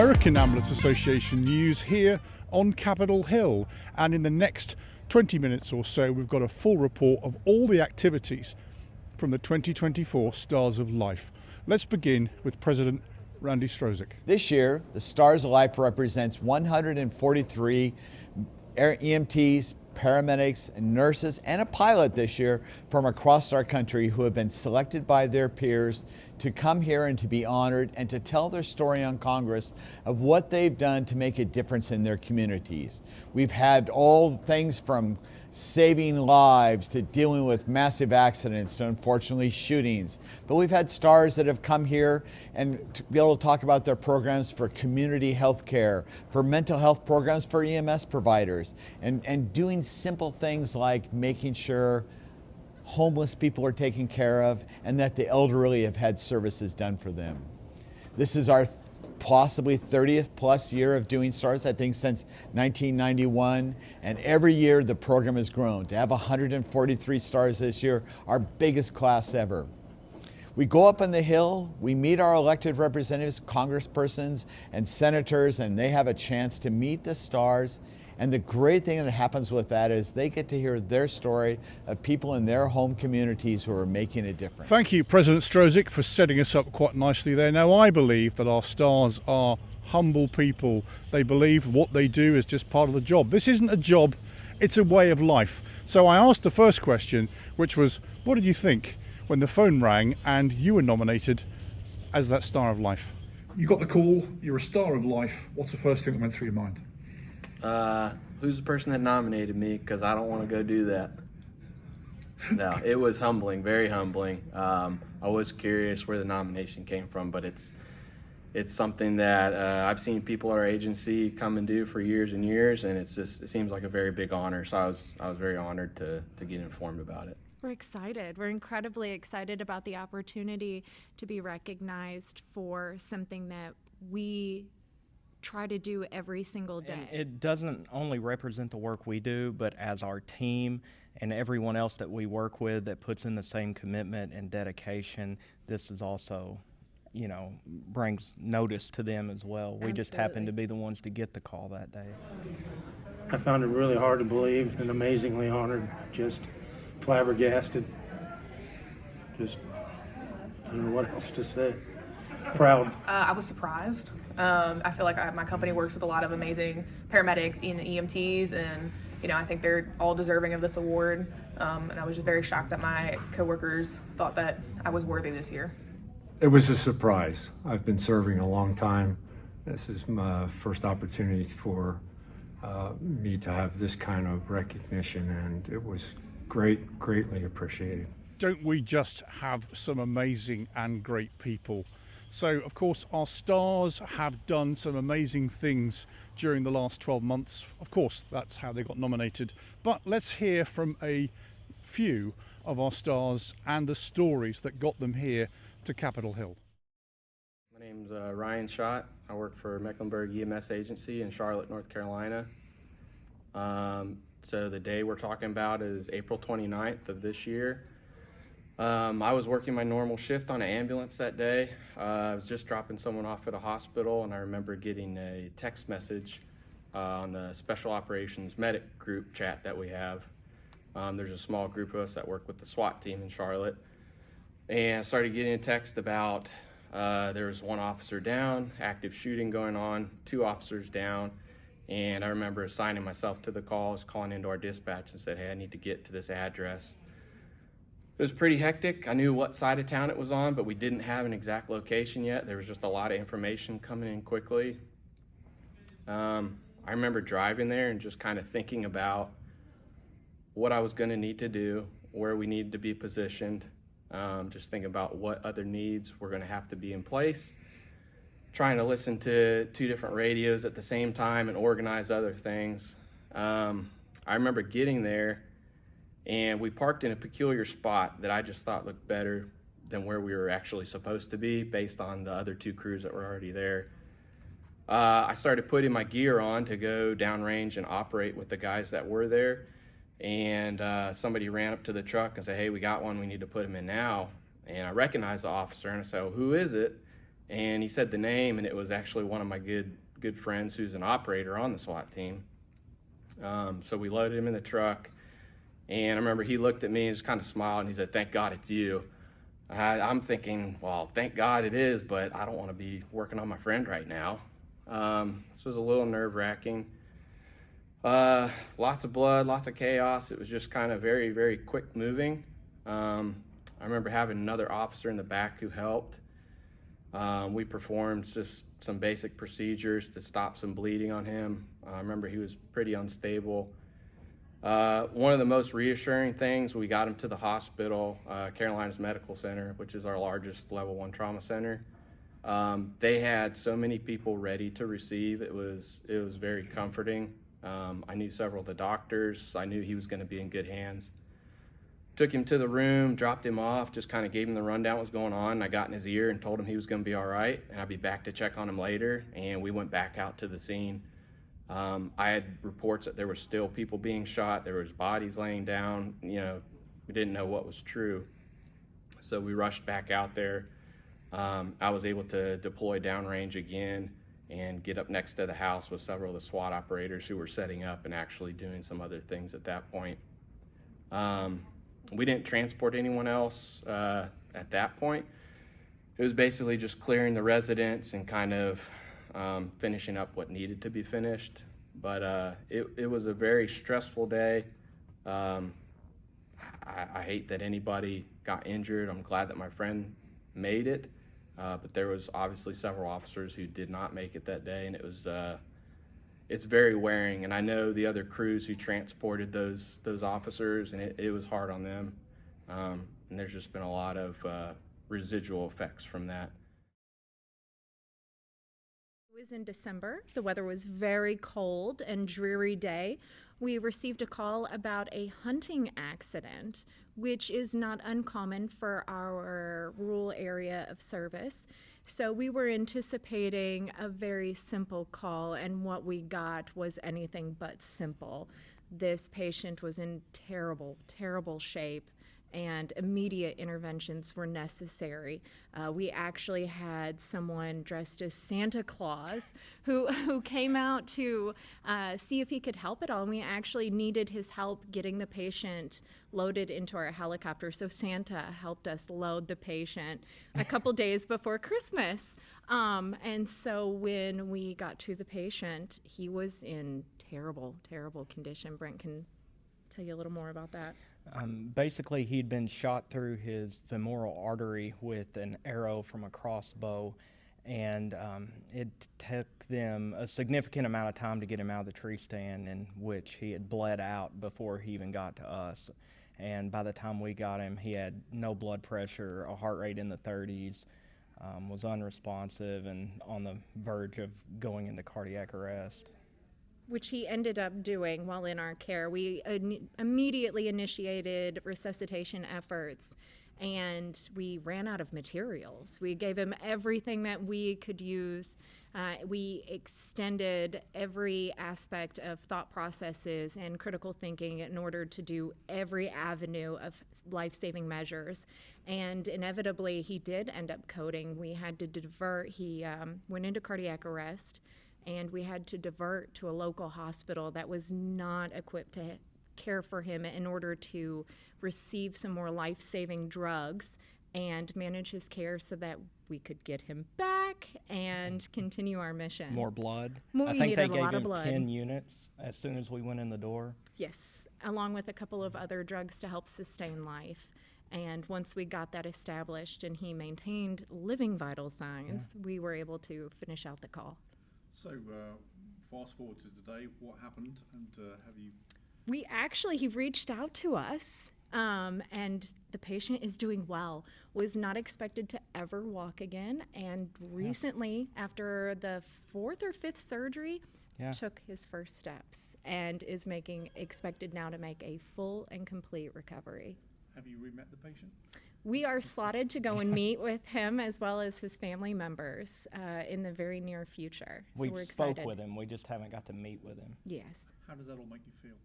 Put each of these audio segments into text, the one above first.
American Ambulance Association news here on Capitol Hill, and in the next 20 minutes or so we've got a full report of all the activities from the 2024 Stars of Life. Let's begin with President Randy Strozic. This year, the Stars of Life represents 143 EMTs, paramedics, and nurses, and a pilot this year from across our country who have been selected by their peers to come here and to be honored and to tell their story on Congress of what they've done to make a difference in their communities. We've had all things from saving lives to dealing with massive accidents to unfortunately shootings. But we've had stars that have come here and to be able to talk about their programs for community health care, for mental health programs for EMS providers, and doing simple things like making sure homeless people are taken care of and that the elderly have had services done for them. This is our possibly 30th plus year of doing stars, I think since 1991, and every year the program has grown. To have 143 stars this year, our biggest class ever. We go up on the Hill, we meet our elected representatives, congresspersons and senators, and they have a chance to meet the stars. And the great thing that happens with that is they get to hear their story of people in their home communities who are making a difference. Thank you, President Strozic, for setting us up quite nicely there. Now, I believe that our stars are humble people. They believe what they do is just part of the job. This isn't a job, it's a way of life. So I asked the first question, which was, what did you think when the phone rang and you were nominated as that Star of Life? You got the call, you're a Star of Life. What's the first thing that went through your mind? Who's the person that nominated me? Because I don't want to go do that. No, it was humbling, very humbling. I was curious where the nomination came from, but it's something that I've seen people at our agency come and do for years and years, and it seems like a very big honor. So I was very honored to get informed about it. We're excited. We're incredibly excited about the opportunity to be recognized for something that we try to do every single day. And it doesn't only represent the work we do, but as our team and everyone else that we work with that puts in the same commitment and dedication, this is also, brings notice to them as well. Absolutely. We just happen to be the ones to get the call that day. I found it really hard to believe and amazingly honored, just flabbergasted. Just, I don't know what else to say. Proud. I was surprised. I feel like my company works with a lot of amazing paramedics and EMTs, and I think they're all deserving of this award. And I was just very shocked that my coworkers thought that I was worthy this year. It was a surprise. I've been serving a long time. This is my first opportunity for me to have this kind of recognition, and it was greatly appreciated. Don't we just have some amazing and great people? So, of course, our stars have done some amazing things during the last 12 months. Of course, that's how they got nominated. But let's hear from a few of our stars and the stories that got them here to Capitol Hill. My name's Ryan Schott. I work for Mecklenburg EMS Agency in Charlotte, North Carolina. So the day we're talking about is April 29th of this year. I was working my normal shift on an ambulance that day. I was just dropping someone off at a hospital, and I remember getting a text message on the Special Operations Medic group chat that we have. There's a small group of us that work with the SWAT team in Charlotte. And I started getting a text about there was one officer down, active shooting going on, 2 officers down. And I remember assigning myself to the calls, calling into our dispatch and said, hey, I need to get to this address. It was pretty hectic. I knew what side of town it was on, but we didn't have an exact location yet. There was just a lot of information coming in quickly. I remember driving there and just kind of thinking about what I was going to need to do, where we needed to be positioned, just thinking about what other needs were going to have to be in place, trying to listen to 2 different radios at the same time and organize other things. I remember getting there, and we parked in a peculiar spot that I just thought looked better than where we were actually supposed to be based on the other 2 crews that were already there. I started putting my gear on to go downrange and operate with the guys that were there. And somebody ran up to the truck and said, hey, we got one, we need to put him in now. And I recognized the officer and I said, well, who is it? And he said the name, and it was actually one of my good friends who's an operator on the SWAT team. So we loaded him in the truck, and I remember he looked at me and just kind of smiled, and he said, "Thank God it's you." I'm thinking, well, thank God it is, but I don't want to be working on my friend right now. This was a little nerve-wracking. Lots of blood, lots of chaos. It was just kind of very, very quick moving. I remember having another officer in the back who helped. We performed just some basic procedures to stop some bleeding on him. I remember he was pretty unstable. One of the most reassuring things, we got him to the hospital, Carolinas Medical Center, which is our largest level 1 trauma center. They had so many people ready to receive. It was very comforting. I knew several of the doctors. I knew he was going to be in good hands. Took him to the room, dropped him off, just kind of gave him the rundown what was going on. I got in his ear and told him he was going to be all right, and I'd be back to check on him later. And we went back out to the scene. I had reports that there were still people being shot. There was bodies laying down. We didn't know what was true. So we rushed back out there. I was able to deploy downrange again and get up next to the house with several of the SWAT operators who were setting up and actually doing some other things at that point. We didn't transport anyone else at that point. It was basically just clearing the residence and kind of finishing up what needed to be finished. But it was a very stressful day. I hate that anybody got injured. I'm glad that my friend made it. But there was obviously several officers who did not make it that day, and it's very wearing. And I know the other crews who transported those officers, and it was hard on them. And there's just been a lot of residual effects from that. It was in December. The weather was very cold and dreary day. We received a call about a hunting accident, which is not uncommon for our rural area of service. So we were anticipating a very simple call, and what we got was anything but simple. This patient was in terrible, terrible shape, and immediate interventions were necessary. We actually had someone dressed as Santa Claus who came out to see if he could help at all, and we actually needed his help getting the patient loaded into our helicopter. So Santa helped us load the patient a couple days before Christmas. And so when we got to the patient, he was in terrible, terrible condition. Brent can tell you a little more about that. Basically, he'd been shot through his femoral artery with an arrow from a crossbow, and it took them a significant amount of time to get him out of the tree stand, in which he had bled out before he even got to us. And by the time we got him, he had no blood pressure, a heart rate in the 30s, was unresponsive, and on the verge of going into cardiac arrest. Which he ended up doing while in our care. We immediately initiated resuscitation efforts, and we ran out of materials. We gave him everything that we could use. We extended every aspect of thought processes and critical thinking in order to do every avenue of life-saving measures. And inevitably, he did end up coding. We had to divert. He went into cardiac arrest, and we had to divert to a local hospital that was not equipped to care for him in order to receive some more life-saving drugs and manage his care so that we could get him back and continue our mission. More blood. I think they gave him 10 units as soon as we went in the door. Yes, along with a couple of other drugs to help sustain life. And once we got that established and he maintained living vital signs, we were able to finish out the call. So, fast forward to today, what happened, and have you... He reached out to us, and the patient is doing well. Was not expected to ever walk again, and recently, after the 4th or 5th surgery, took his first steps, and is expected now to make a full and complete recovery. Have you re-met the patient? We are slotted to go and meet with him as well as his family members in the very near future. So We've we're excited. spoke with him. We just haven't got to meet with him. Yes. How does that all make you feel?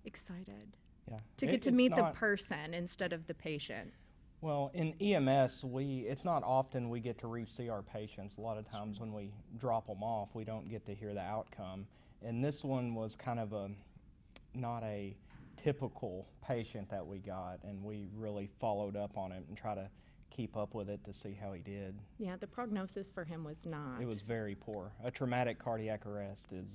Excited. Yeah. To get to meet the person instead of the patient. Well, in EMS, it's not often we get to re-see our patients. A lot of times when we drop them off, we don't get to hear the outcome. And this one was kind of not a typical patient that we got, and we really followed up on it and try to keep up with it to see how he did. Yeah, the prognosis for him was not. It was very poor. A traumatic cardiac arrest is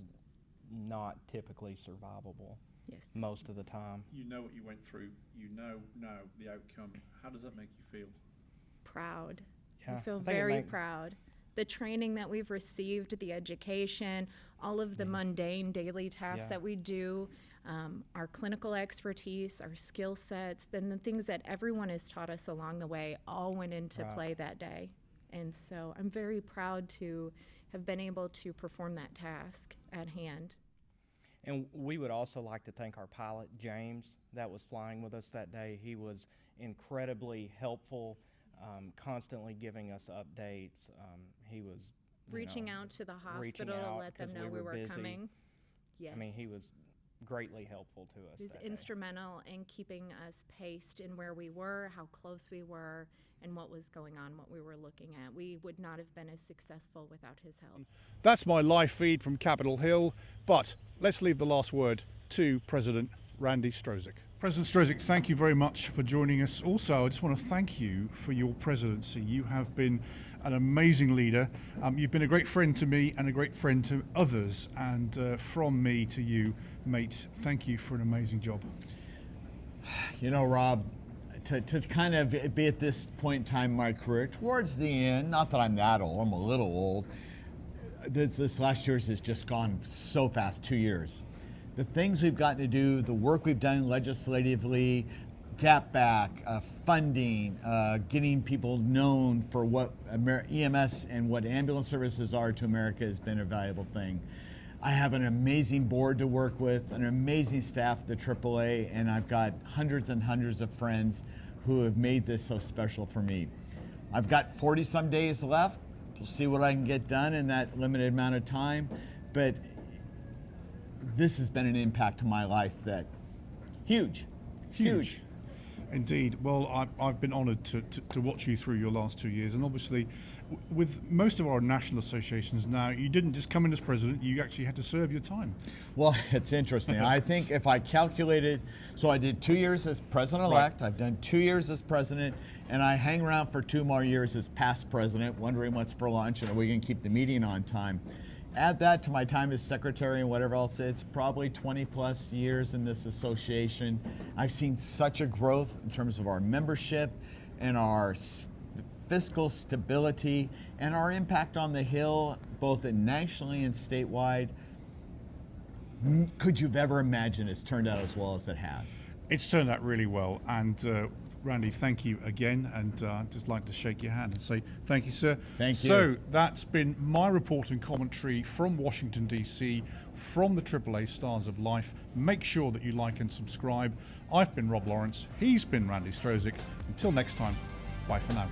not typically survivable. Yes. Most of the time. You know what you went through. You know now the outcome. How does that make you feel? Proud. Yeah, I feel I think very proud. The training that we've received, the education, all of the mundane daily tasks Yeah. that we do, our clinical expertise, our skill sets, then the things that everyone has taught us along the way all went into Right. play that day. And so I'm very proud to have been able to perform that task at hand. And we would also like to thank our pilot, James, that was flying with us that day. He was incredibly helpful, constantly giving us updates. He was Reaching out to the reaching hospital to out let them 'cause know we were busy. coming. Yes. I mean, he was greatly helpful to us. He was that day. instrumental in keeping us paced in where we were, how close we were, and what was going on, what we were looking at. We would not have been as successful without his help. That's my live feed from Capitol Hill, but let's leave the last word to President Randy Strozic. President Strozic, thank you very much for joining us. Also, I just want to thank you for your presidency. You have been an amazing leader. You've been a great friend to me and a great friend to others. And from me to you, mate, thank you for an amazing job. You know, Rob, to kind of be at this point in time in my career, towards the end, not that I'm that old, I'm a little old, this last year has just gone so fast, 2 years. The things we've gotten to do, the work we've done legislatively, gap back, funding, getting people known for what EMS and what ambulance services are to America has been a valuable thing. I have an amazing board to work with, an amazing staff at the AAA, and I've got hundreds and hundreds of friends who have made this so special for me. I've got 40 some days left. We'll see what I can get done in that limited amount of time, but this has been an impact to my life that huge. Indeed. Well, I've been honoured to watch you through your last 2 years, and obviously with most of our national associations now, you didn't just come in as president, you actually had to serve your time. Well, it's interesting. I think if I calculated, so I did 2 years as president-elect, Right. I've done 2 years as president, and I hang around for 2 more years as past president, wondering what's for lunch and are we going to keep the meeting on time. Add that to my time as secretary and whatever else, it's probably 20 plus years in this association. I've seen such a growth in terms of our membership and our fiscal stability and our impact on the Hill, both nationally and statewide. Could you have ever imagined it's turned out as well as it has? It's turned out really well, and Randy, thank you again, and I'd just like to shake your hand and say thank you, sir. Thank you. So that's been my report and commentary from Washington, D.C., from the AAA Stars of Life. Make sure that you like and subscribe. I've been Rob Lawrence. He's been Randy Strozic. Until next time, bye for now.